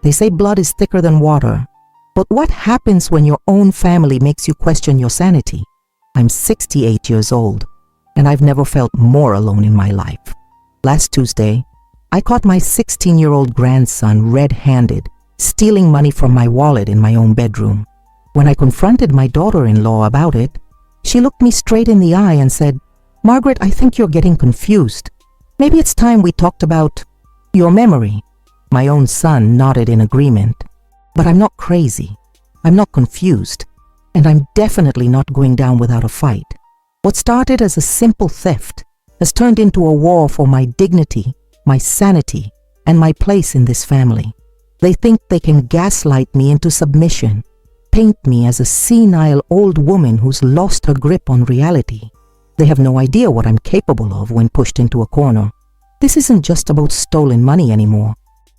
They say blood is thicker than water. But what happens when your own family makes you question your sanity? I'm 68 years old, and I've never felt more alone in my life. Last Tuesday, I caught my 16-year-old grandson red-handed, stealing money from my wallet in my own bedroom. When I confronted my daughter-in-law about it, she looked me straight in the eye and said, "Margaret, I think you're getting confused. Maybe it's time we talked about your memory." My own son nodded in agreement. But I'm not crazy. I'm not confused. And I'm definitely not going down without a fight. What started as a simple theft has turned into a war for my dignity, my sanity, and my place in this family. They think they can gaslight me into submission, paint me as a senile old woman who's lost her grip on reality. They have no idea what I'm capable of when pushed into a corner. This isn't just about stolen money anymore.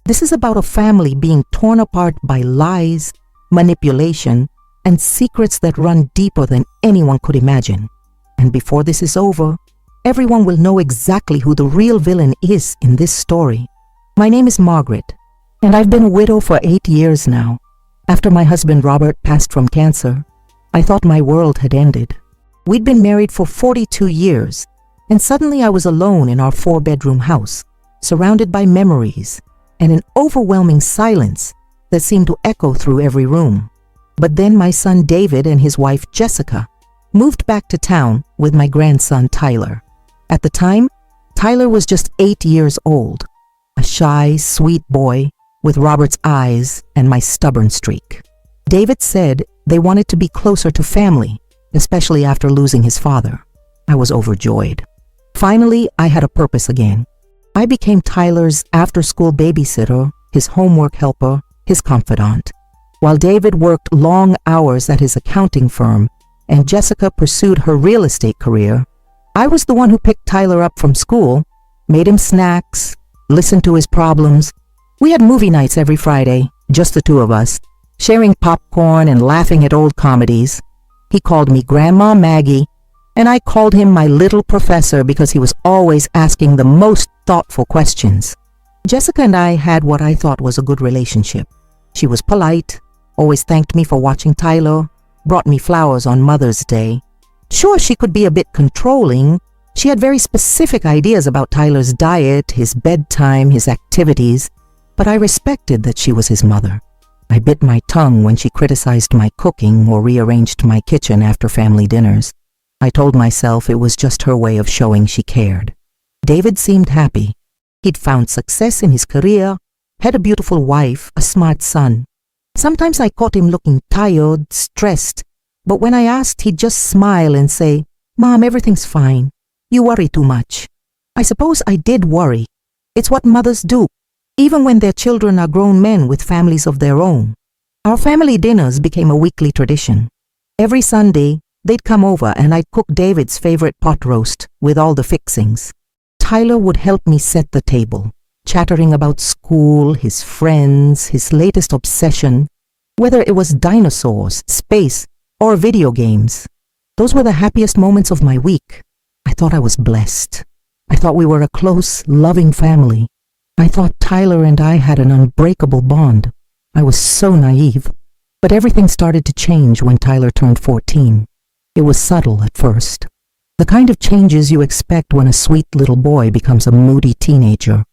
This is about a family being torn apart by lies, manipulation, and secrets that run deeper than anyone could imagine. And before this is over, everyone will know exactly who the real villain is in this story. My name is Margaret, and I've been a widow for 8 years now. After my husband Robert passed from cancer, I thought my world had ended. We'd been married for 42 years, and suddenly I was alone in our 4-bedroom house, surrounded by memories and an overwhelming silence that seemed to echo through every room. But then my son David and his wife Jessica moved back to town with my grandson Tyler. At the time, Tyler was just 8 years old, a shy, sweet boy with Robert's eyes and my stubborn streak. David said they wanted to be closer to family, especially after losing his father. I was overjoyed. Finally, I had a purpose again. I became Tyler's after-school babysitter, his homework helper, his confidant. While David worked long hours at his accounting firm and Jessica pursued her real estate career, I was the one who picked Tyler up from school, made him snacks, listened to his problems. We had movie nights every Friday, just the two of us, sharing popcorn and laughing at old comedies. He called me Grandma Maggie, and I called him my little professor because he was always asking the most thoughtful questions. Jessica and I had what I thought was a good relationship. She was polite, always thanked me for watching Tyler, brought me flowers on Mother's Day. Sure, she could be a bit controlling. She had very specific ideas about Tyler's diet, his bedtime, his activities, but I respected that she was his mother. I bit my tongue when she criticized my cooking or rearranged my kitchen after family dinners. I told myself it was just her way of showing she cared. David seemed happy. He'd found success in his career, had a beautiful wife, a smart son. Sometimes I caught him looking tired, stressed, but when I asked, he'd just smile and say, "Mom, everything's fine. You worry too much." I suppose I did worry. It's what mothers do, even when their children are grown men with families of their own. Our family dinners became a weekly tradition. Every Sunday, they'd come over and I'd cook David's favorite pot roast with all the fixings. Tyler would help me set the table, chattering about school, his friends, his latest obsession, whether it was dinosaurs, space, or video games. Those were the happiest moments of my week. I thought I was blessed. I thought we were a close, loving family. I thought Tyler and I had an unbreakable bond. I was so naive. But everything started to change when Tyler turned 14. It was subtle at first. The kind of changes you expect when a sweet little boy becomes a moody teenager.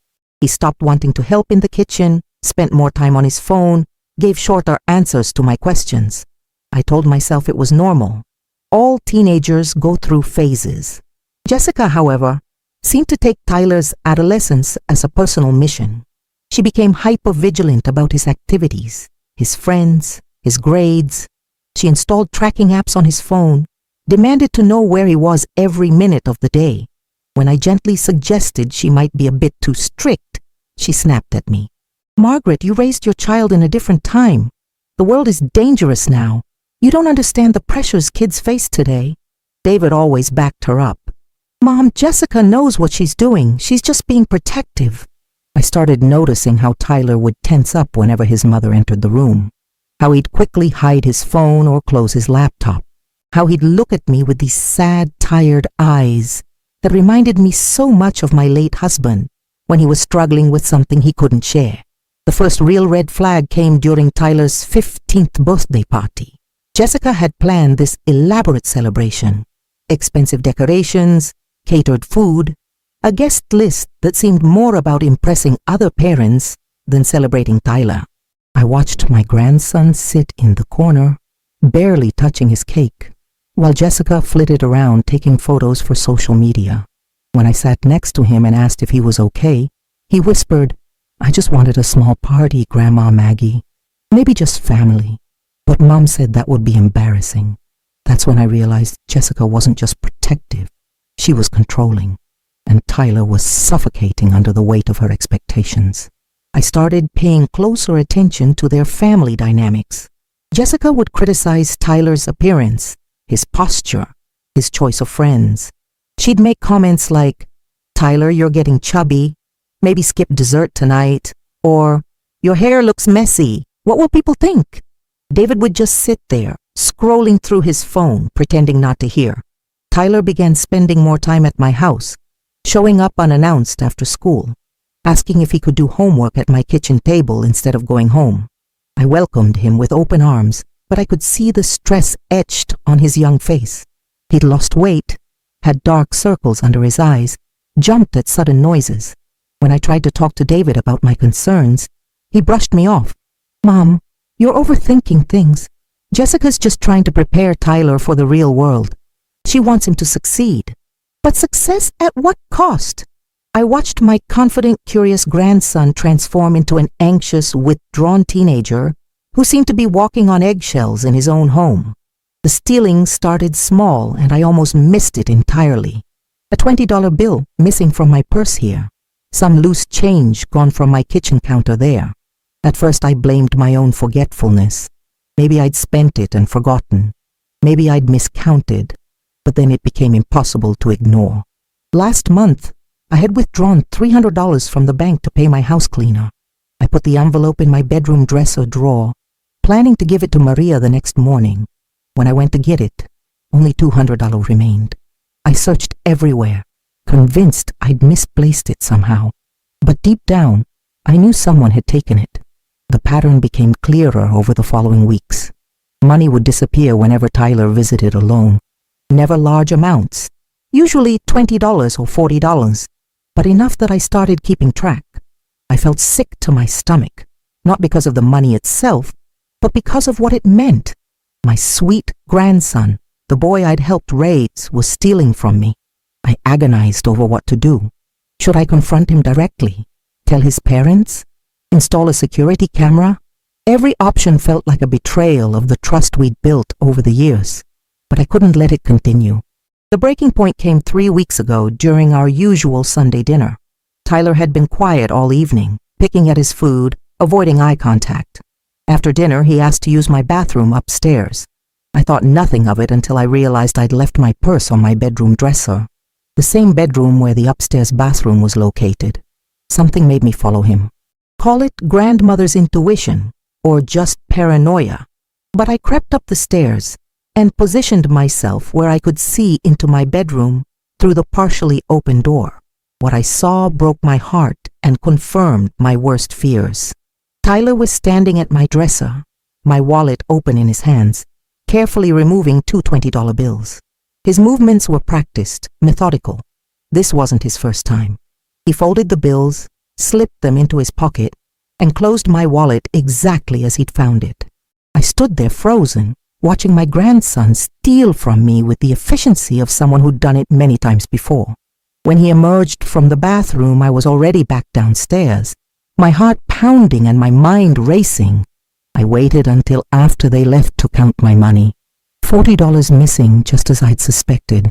He stopped wanting to help in the kitchen, spent more time on his phone, gave shorter answers to my questions. I told myself it was normal. All teenagers go through phases. Jessica, however, seemed to take Tyler's adolescence as a personal mission. She became hyper-vigilant about his activities, his friends, his grades. She installed tracking apps on his phone, demanded to know where he was every minute of the day. When I gently suggested she might be a bit too strict, she snapped at me. "Margaret, you raised your child in a different time. The world is dangerous now. You don't understand the pressures kids face today." David always backed her up. "Mom, Jessica knows what she's doing. She's just being protective." I started noticing how Tyler would tense up whenever his mother entered the room, how he'd quickly hide his phone or close his laptop, how he'd look at me with these sad, tired eyes that reminded me so much of my late husband when he was struggling with something he couldn't share. The first real red flag came during Tyler's 15th birthday party. Jessica had planned this elaborate celebration. Expensive decorations, catered food, a guest list that seemed more about impressing other parents than celebrating Tyler. I watched my grandson sit in the corner, barely touching his cake, while Jessica flitted around taking photos for social media. When I sat next to him and asked if he was okay, he whispered, "I just wanted a small party, Grandma Maggie. Maybe just family." But Mom said that would be embarrassing. That's when I realized Jessica wasn't just protective, she was controlling, and Tyler was suffocating under the weight of her expectations. I started paying closer attention to their family dynamics. Jessica would criticize Tyler's appearance, his posture, his choice of friends. She'd make comments like, "Tyler, you're getting chubby. Maybe skip dessert tonight." Or, "Your hair looks messy. What will people think?" David would just sit there, scrolling through his phone, pretending not to hear. Tyler began spending more time at my house, showing up unannounced after school, asking if he could do homework at my kitchen table instead of going home. I welcomed him with open arms, but I could see the stress etched on his young face. He'd lost weight, had dark circles under his eyes, jumped at sudden noises. When I tried to talk to David about my concerns, he brushed me off. "Mom, you're overthinking things. Jessica's just trying to prepare Tyler for the real world. She wants him to succeed. But success at what cost?" I watched my confident, curious grandson transform into an anxious, withdrawn teenager who seemed to be walking on eggshells in his own home. The stealing started small, and I almost missed it entirely. A $20 bill missing from my purse here. Some loose change gone from my kitchen counter there. At first I blamed my own forgetfulness. Maybe I'd spent it and forgotten. Maybe I'd miscounted. But then it became impossible to ignore. Last month, I had withdrawn $300 from the bank to pay my house cleaner. I put the envelope in my bedroom dresser drawer, planning to give it to Maria the next morning. When I went to get it, only $200 remained. I searched everywhere, convinced I'd misplaced it somehow. But deep down, I knew someone had taken it. The pattern became clearer over the following weeks. Money would disappear whenever Tyler visited alone. Never large amounts, usually $20 or $40, but enough that I started keeping track. I felt sick to my stomach, not because of the money itself, but because of what it meant. My sweet grandson, the boy I'd helped raise, was stealing from me. I agonized over what to do. Should I confront him directly? Tell his parents? Install a security camera? Every option felt like a betrayal of the trust we'd built over the years. But I couldn't let it continue. The breaking point came 3 weeks ago during our usual Sunday dinner. Tyler had been quiet all evening, picking at his food, avoiding eye contact. After dinner, he asked to use my bathroom upstairs. I thought nothing of it until I realized I'd left my purse on my bedroom dresser, the same bedroom where the upstairs bathroom was located. Something made me follow him. Call it grandmother's intuition or just paranoia, but I crept up the stairs and positioned myself where I could see into my bedroom through the partially open door. What I saw broke my heart and confirmed my worst fears. Tyler was standing at my dresser, my wallet open in his hands, carefully removing two $20 bills. His movements were practiced, methodical. This wasn't his first time. He folded the bills, slipped them into his pocket, and closed my wallet exactly as he'd found it. I stood there frozen, watching my grandson steal from me with the efficiency of someone who'd done it many times before. When he emerged from the bathroom, I was already back downstairs, my heart pounding and my mind racing. I waited until after they left to count my money. $40 missing, just as I'd suspected.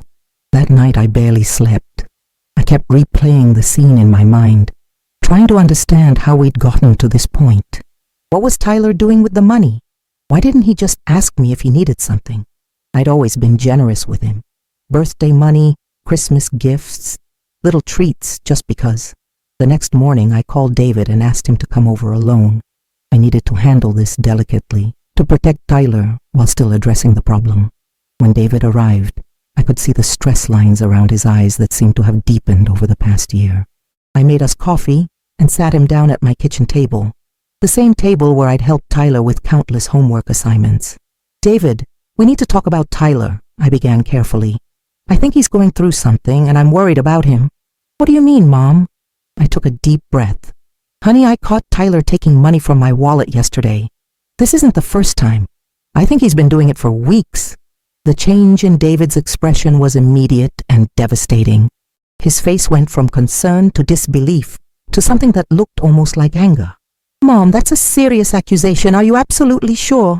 That night I barely slept. I kept replaying the scene in my mind, trying to understand how we'd gotten to this point. What was Tyler doing with the money? Why didn't he just ask me if he needed something? I'd always been generous with him. Birthday money, Christmas gifts, little treats just because. The next morning I called David and asked him to come over alone. I needed to handle this delicately, to protect Tyler while still addressing the problem. When David arrived, I could see the stress lines around his eyes that seemed to have deepened over the past year. I made us coffee and sat him down at my kitchen table. the same table where I'd helped Tyler with countless homework assignments. "David, we need to talk about Tyler," I began carefully. "I think he's going through something and I'm worried about him." "What do you mean, Mom?" I took a deep breath. "Honey, I caught Tyler taking money from my wallet yesterday. This isn't the first time. I think he's been doing it for weeks." The change in David's expression was immediate and devastating. His face went from concern to disbelief to something that looked almost like anger. "Mom, that's a serious accusation. Are you absolutely sure?"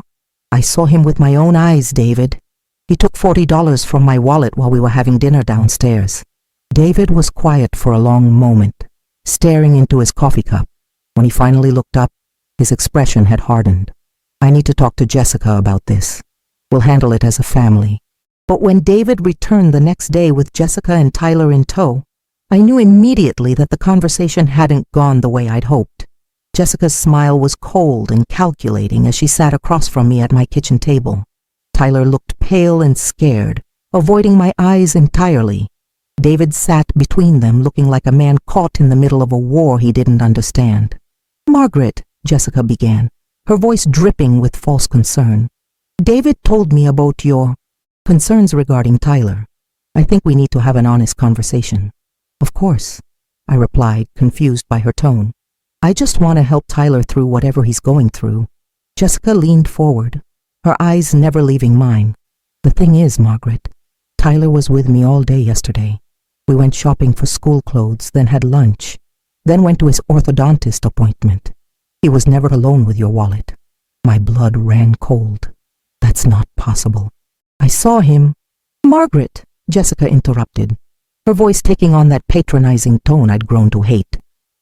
"I saw him with my own eyes, David. He took $40 from my wallet while we were having dinner downstairs." David was quiet for a long moment, staring into his coffee cup. When he finally looked up, his expression had hardened. "I need to talk to Jessica about this. We'll handle it as a family." But when David returned the next day with Jessica and Tyler in tow, I knew immediately that the conversation hadn't gone the way I'd hoped. Jessica's smile was cold and calculating as she sat across from me at my kitchen table. Tyler looked pale and scared, avoiding my eyes entirely. David sat between them looking like a man caught in the middle of a war he didn't understand. "Margaret," Jessica began, her voice dripping with false concern. "David told me about your concerns regarding Tyler. I think we need to have an honest conversation." "Of course," I replied, confused by her tone. "I just want to help Tyler through whatever he's going through." Jessica leaned forward, her eyes never leaving mine. "The thing is, Margaret, Tyler was with me all day yesterday. We went shopping for school clothes, then had lunch, then went to his orthodontist appointment. He was never alone with your wallet." My blood ran cold. "That's not possible. I saw him." "Margaret," Jessica interrupted, her voice taking on that patronizing tone I'd grown to hate.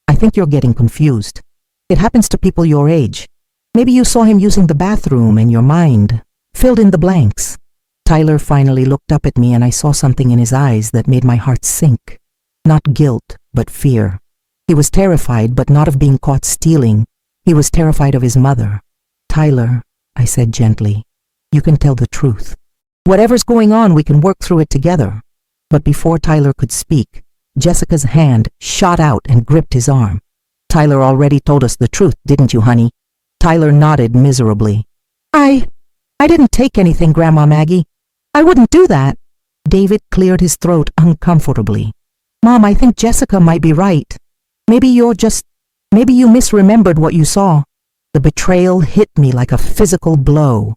"I think you're getting confused. It happens to people your age. Maybe you saw him using the bathroom and your mind filled in the blanks." Tyler finally looked up at me and I saw something in his eyes that made my heart sink. Not guilt, but fear. He was terrified, but not of being caught stealing. He was terrified of his mother. "Tyler," I said gently, "you can tell the truth. Whatever's going on, we can work through it together." But before Tyler could speak, Jessica's hand shot out and gripped his arm. "Tyler already told us the truth, didn't you, honey?" Tyler nodded miserably. I didn't take anything, Grandma Maggie. I wouldn't do that." David cleared his throat uncomfortably. "Mom, I think Jessica might be right. Maybe you misremembered what you saw." The betrayal hit me like a physical blow.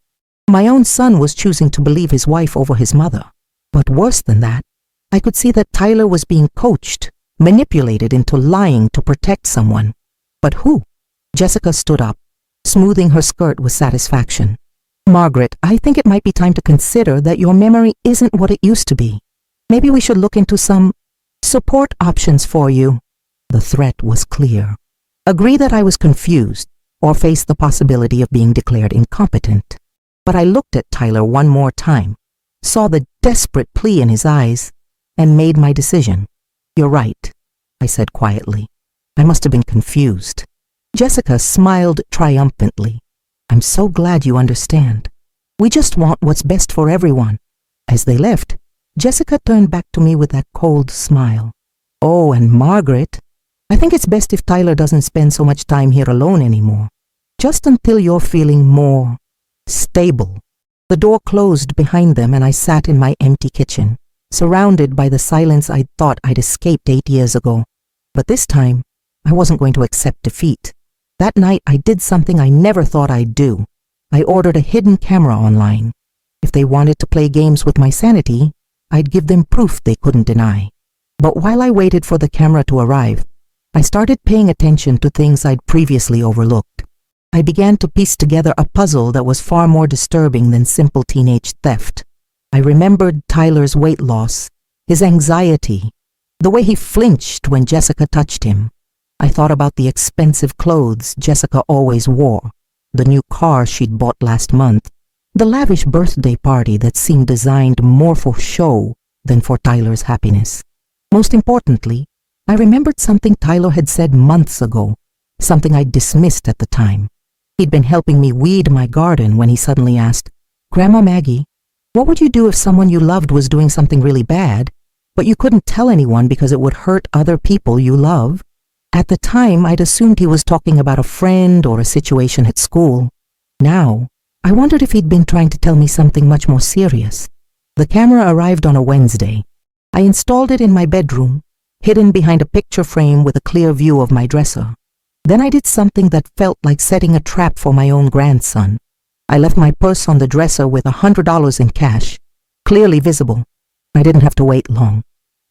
My own son was choosing to believe his wife over his mother. But worse than that, I could see that Tyler was being coached, manipulated into lying to protect someone. But who? Jessica stood up, smoothing her skirt with satisfaction. "Margaret, I think it might be time to consider that your memory isn't what it used to be. Maybe we should look into some support options for you." The threat was clear. Agree that I was confused, or face the possibility of being declared incompetent. But I looked at Tyler one more time, saw the desperate plea in his eyes, and made my decision. "You're right," I said quietly. "I must have been confused." Jessica smiled triumphantly. "I'm so glad you understand. We just want what's best for everyone." As they left, Jessica turned back to me with that cold smile. "Oh, and Margaret, I think it's best if Tyler doesn't spend so much time here alone anymore. Just until you're feeling more stable." The door closed behind them and I sat in my empty kitchen, surrounded by the silence I'd thought I'd escaped 8 years ago. But this time, I wasn't going to accept defeat. That night I did something I never thought I'd do. I ordered a hidden camera online. If they wanted to play games with my sanity, I'd give them proof they couldn't deny. But while I waited for the camera to arrive, I started paying attention to things I'd previously overlooked. I began to piece together a puzzle that was far more disturbing than simple teenage theft. I remembered Tyler's weight loss, his anxiety, the way he flinched when Jessica touched him. I thought about the expensive clothes Jessica always wore, the new car she'd bought last month, the lavish birthday party that seemed designed more for show than for Tyler's happiness. Most importantly, I remembered something Tyler had said months ago, something I'd dismissed at the time. He'd been helping me weed my garden when he suddenly asked, "Grandma Maggie, what would you do if someone you loved was doing something really bad, but you couldn't tell anyone because it would hurt other people you love?" At the time, I'd assumed he was talking about a friend or a situation at school. Now, I wondered if he'd been trying to tell me something much more serious. The camera arrived on a Wednesday. I installed it in my bedroom, hidden behind a picture frame with a clear view of my dresser. Then I did something that felt like setting a trap for my own grandson. I left my purse on the dresser with $100 in cash, clearly visible. I didn't have to wait long.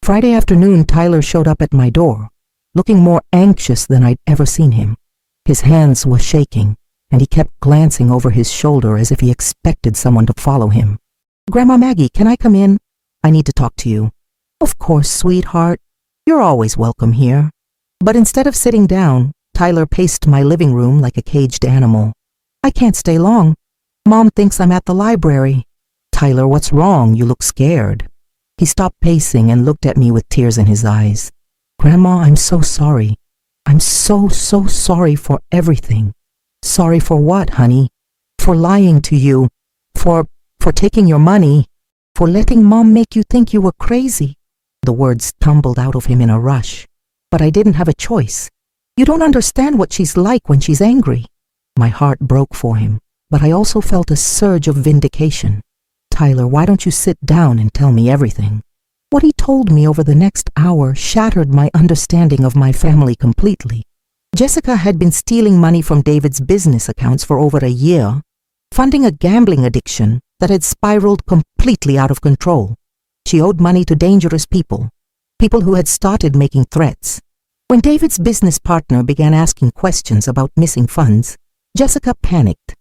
Friday afternoon, Tyler showed up at my door, looking more anxious than I'd ever seen him. His hands were shaking, and he kept glancing over his shoulder as if he expected someone to follow him. "Grandma Maggie, can I come in? I need to talk to you." "Of course, sweetheart. You're always welcome here." But instead of sitting down, Tyler paced my living room like a caged animal. "I can't stay long. Mom thinks I'm at the library." "Tyler, what's wrong? You look scared." He stopped pacing and looked at me with tears in his eyes. "Grandma, I'm so sorry. I'm so sorry for everything." "Sorry for what, honey?" "For lying to you. For taking your money. For letting Mom make you think you were crazy." The words tumbled out of him in a rush. But I didn't have a choice. "You don't understand what she's like when she's angry." My heart broke for him, but I also felt a surge of vindication. "Tyler, why don't you sit down and tell me everything?" What he told me over the next hour shattered my understanding of my family completely. Jessica had been stealing money from David's business accounts for over a year, funding a gambling addiction that had spiraled completely out of control. She owed money to dangerous people who had started making threats. When David's business partner began asking questions about missing funds, Jessica panicked.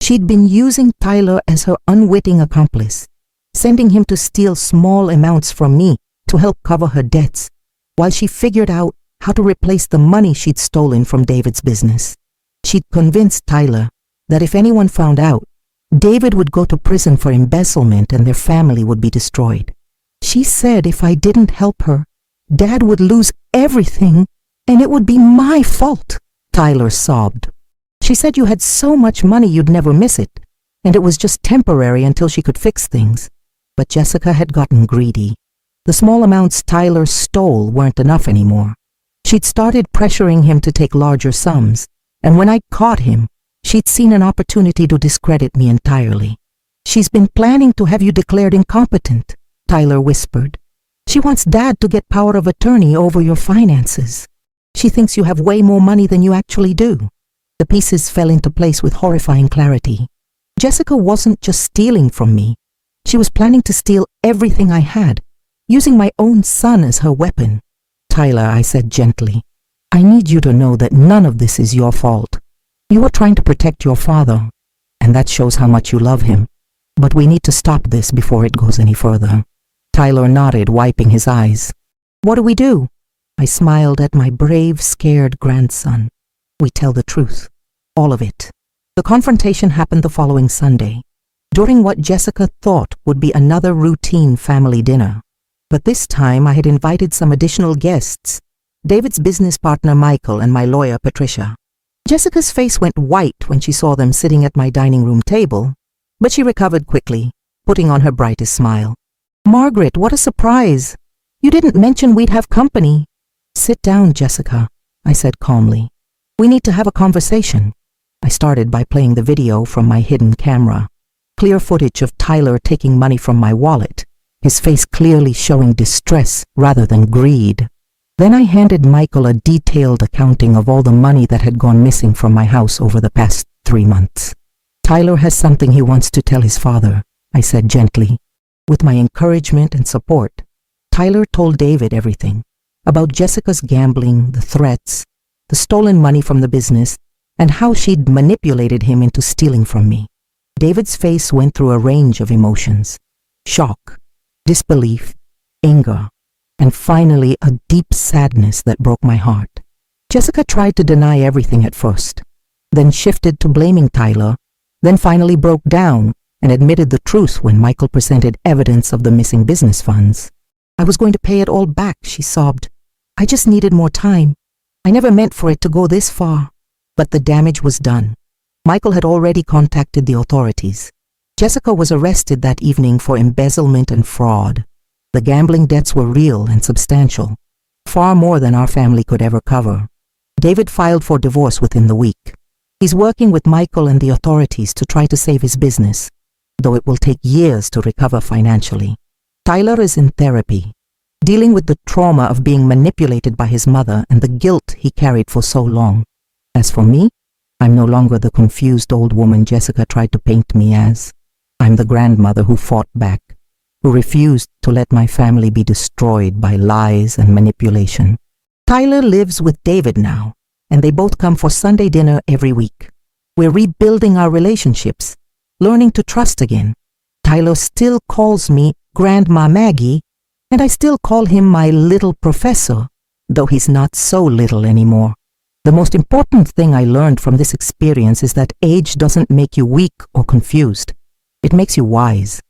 She'd been using Tyler as her unwitting accomplice, sending him to steal small amounts from me to help cover her debts, while she figured out how to replace the money she'd stolen from David's business. She'd convinced Tyler that if anyone found out, David would go to prison for embezzlement and their family would be destroyed. She said if I didn't help her, Dad would lose everything and it would be my fault. Tyler sobbed. She said you had so much money you'd never miss it, and it was just temporary until she could fix things. But Jessica had gotten greedy. The small amounts Tyler stole weren't enough anymore. She'd started pressuring him to take larger sums, and when I caught him, she'd seen an opportunity to discredit me entirely. "She's been planning to have you declared incompetent," Tyler whispered. "She wants Dad to get power of attorney over your finances. She thinks you have way more money than you actually do." The pieces fell into place with horrifying clarity. Jessica wasn't just stealing from me. She was planning to steal everything I had, using my own son as her weapon. "Tyler," I said gently, "I need you to know that none of this is your fault. You are trying to protect your father, and that shows how much you love him. But we need to stop this before it goes any further." Tyler nodded, wiping his eyes. "What do we do?" I smiled at my brave, scared grandson. "We tell the truth. All of it." The confrontation happened the following Sunday, during what Jessica thought would be another routine family dinner. But this time I had invited some additional guests, David's business partner Michael and my lawyer Patricia. Jessica's face went white when she saw them sitting at my dining room table, but she recovered quickly, putting on her brightest smile. "Margaret, what a surprise! You didn't mention we'd have company." "Sit down, Jessica," I said calmly. "We need to have a conversation." I started by playing the video from my hidden camera. Clear footage of Tyler taking money from my wallet, his face clearly showing distress rather than greed. Then I handed Michael a detailed accounting of all the money that had gone missing from my house over the past 3 months. "Tyler has something he wants to tell his father," I said gently. With my encouragement and support, Tyler told David everything about Jessica's gambling, the threats, the stolen money from the business, and how she'd manipulated him into stealing from me. David's face went through a range of emotions: shock, disbelief, anger, and finally a deep sadness that broke my heart. Jessica tried to deny everything at first, then shifted to blaming Tyler, then finally broke down and admitted the truth when Michael presented evidence of the missing business funds. "I was going to pay it all back," she sobbed. "I just needed more time. I never meant for it to go this far." But the damage was done. Michael had already contacted the authorities. Jessica was arrested that evening for embezzlement and fraud. The gambling debts were real and substantial, far more than our family could ever cover. David filed for divorce within the week. He's working with Michael and the authorities to try to save his business, though it will take years to recover financially. Tyler is in therapy, dealing with the trauma of being manipulated by his mother and the guilt he carried for so long. As for me, I'm no longer the confused old woman Jessica tried to paint me as. I'm the grandmother who fought back, who refused to let my family be destroyed by lies and manipulation. Tyler lives with David now, and they both come for Sunday dinner every week. We're rebuilding our relationships, learning to trust again. Tyler still calls me Grandma Maggie, and I still call him my little professor, though he's not so little anymore. The most important thing I learned from this experience is that age doesn't make you weak or confused. It makes you wise.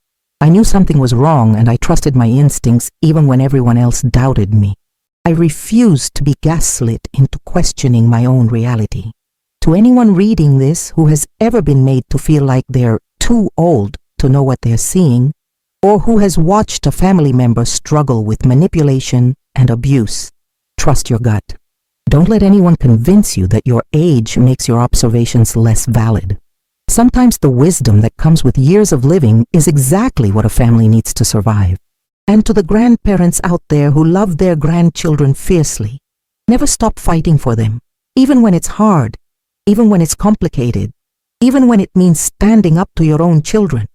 I knew something was wrong, and I trusted my instincts even when everyone else doubted me. I refused to be gaslit into questioning my own reality. To anyone reading this who has ever been made to feel like they're too old to know what they're seeing, or who has watched a family member struggle with manipulation and abuse, trust your gut. Don't let anyone convince you that your age makes your observations less valid. Sometimes the wisdom that comes with years of living is exactly what a family needs to survive. And to the grandparents out there who love their grandchildren fiercely, never stop fighting for them, even when it's hard, even when it's complicated, even when it means standing up to your own children.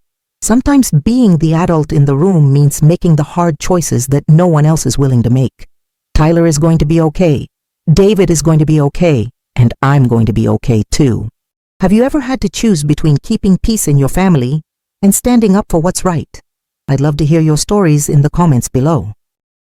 Sometimes being the adult in the room means making the hard choices that no one else is willing to make. Tyler is going to be okay. David is going to be okay. And I'm going to be okay too. Have you ever had to choose between keeping peace in your family and standing up for what's right? I'd love to hear your stories in the comments below.